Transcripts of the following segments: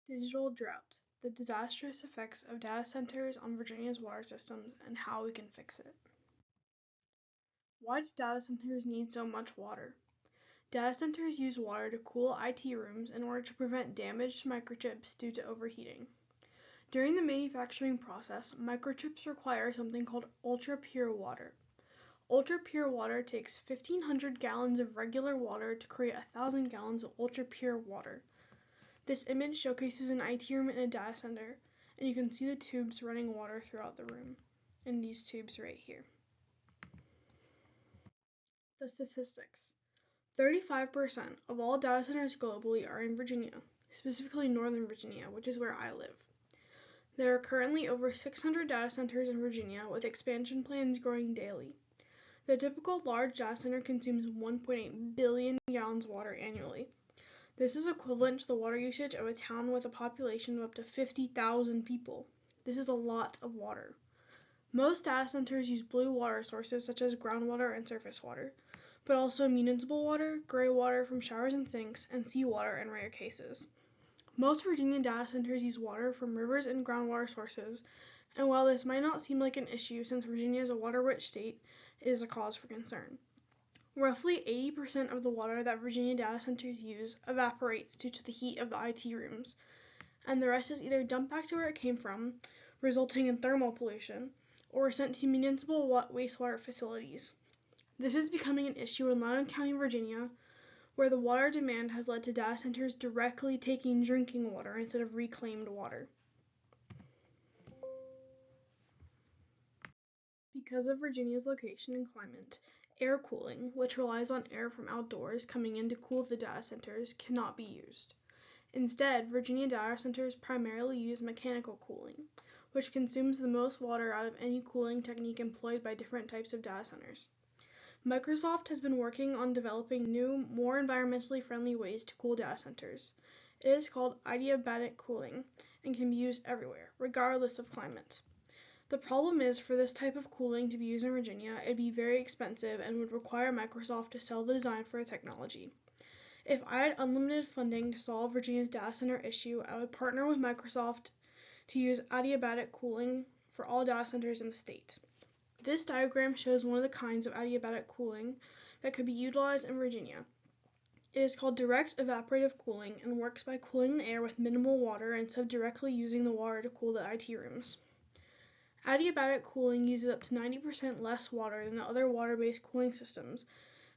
Digital drought, the disastrous effects of data centers on Virginia's water systems and how we can fix it. Why do data centers need so much water? Data centers use water to cool IT rooms in order to prevent damage to microchips due to overheating. During the manufacturing process, microchips require something called ultra-pure water. Ultra-pure water takes 1,500 gallons of regular water to create 1,000 gallons of ultra-pure water. This image showcases an IT room in a data center, and you can see the tubes running water throughout the room, in these tubes right here. The statistics. 35% of all data centers globally are in Virginia, specifically Northern Virginia, which is where I live. There are currently over 600 data centers in Virginia, with expansion plans growing daily. The typical large data center consumes 1.8 billion gallons of water annually. This is equivalent to the water usage of a town with a population of up to 50,000 people. This is a lot of water. Most data centers use blue water sources such as groundwater and surface water, but also municipal water, gray water from showers and sinks, and seawater in rare cases. Most Virginia data centers use water from rivers and groundwater sources, and while this might not seem like an issue since Virginia is a water-rich state, it is a cause for concern. Roughly 80% of the water that Virginia data centers use evaporates due to the heat of the IT rooms, and the rest is either dumped back to where it came from, resulting in thermal pollution, or sent to municipal wastewater facilities. This is becoming an issue in Loudoun County, Virginia, where the water demand has led to data centers directly taking drinking water instead of reclaimed water. Because of Virginia's location and climate, air cooling, which relies on air from outdoors coming in to cool the data centers, cannot be used. Instead, Virginia data centers primarily use mechanical cooling, which consumes the most water out of any cooling technique employed by different types of data centers. Microsoft has been working on developing new, more environmentally friendly ways to cool data centers. It is called adiabatic cooling and can be used everywhere, regardless of climate. The problem is, for this type of cooling to be used in Virginia, it'd be very expensive and would require Microsoft to sell the design for the technology. If I had unlimited funding to solve Virginia's data center issue, I would partner with Microsoft to use adiabatic cooling for all data centers in the state. This diagram shows one of the kinds of adiabatic cooling that could be utilized in Virginia. It is called direct evaporative cooling and works by cooling the air with minimal water instead of directly using the water to cool the IT rooms. Adiabatic cooling uses up to 90% less water than the other water-based cooling systems,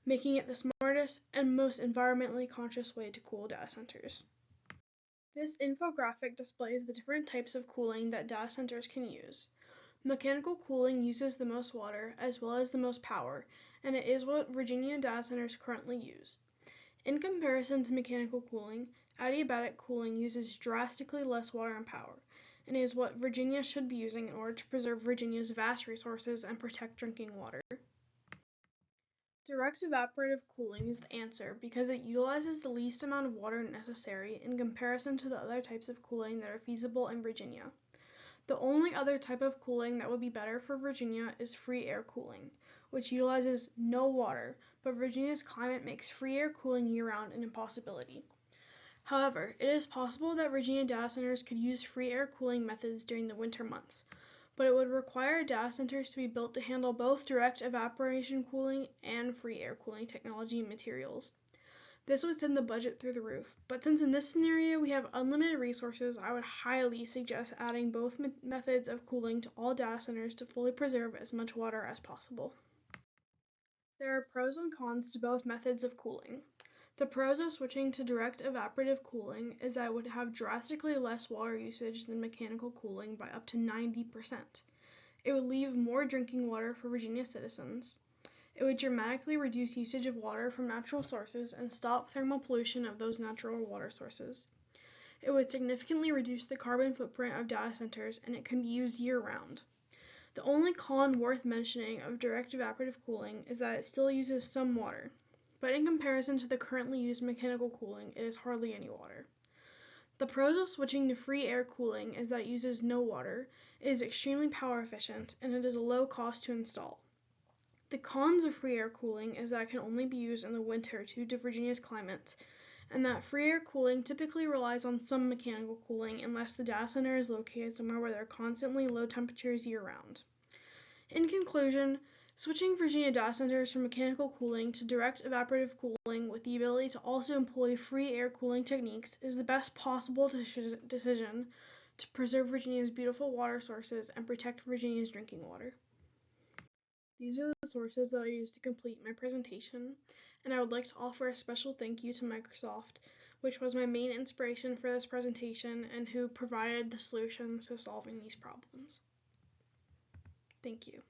making it the smartest and most environmentally conscious way to cool data centers. This infographic displays the different types of cooling that data centers can use. Mechanical cooling uses the most water as well as the most power, and it is what Virginia data centers currently use. In comparison to mechanical cooling, adiabatic cooling uses drastically less water and power, and is what Virginia should be using in order to preserve Virginia's vast resources and protect drinking water. Direct evaporative cooling is the answer because it utilizes the least amount of water necessary in comparison to the other types of cooling that are feasible in Virginia. The only other type of cooling that would be better for Virginia is free air cooling, which utilizes no water, but Virginia's climate makes free air cooling year-round an impossibility. However, it is possible that Virginia data centers could use free air cooling methods during the winter months, but it would require data centers to be built to handle both direct evaporation cooling and free air cooling technology and materials. This would send the budget through the roof, but since in this scenario we have unlimited resources, I would highly suggest adding both methods of cooling to all data centers to fully preserve as much water as possible. There are pros and cons to both methods of cooling. The pros of switching to direct evaporative cooling is that it would have drastically less water usage than mechanical cooling by up to 90%. It would leave more drinking water for Virginia citizens. It would dramatically reduce usage of water from natural sources and stop thermal pollution of those natural water sources. It would significantly reduce the carbon footprint of data centers, and it can be used year-round. The only con worth mentioning of direct evaporative cooling is that it still uses some water, but in comparison to the currently used mechanical cooling, it is hardly any water. The pros of switching to free air cooling is that it uses no water, it is extremely power efficient, and it is a low cost to install. The cons of free air cooling is that it can only be used in the winter due to Virginia's climate, and that free air cooling typically relies on some mechanical cooling unless the data center is located somewhere where there are constantly low temperatures year-round. In conclusion, switching Virginia data centers from mechanical cooling to direct evaporative cooling with the ability to also employ free air cooling techniques is the best possible decision to preserve Virginia's beautiful water sources and protect Virginia's drinking water. These are the sources that I used to complete my presentation, and I would like to offer a special thank you to Microsoft, which was my main inspiration for this presentation and who provided the solutions to solving these problems. Thank you.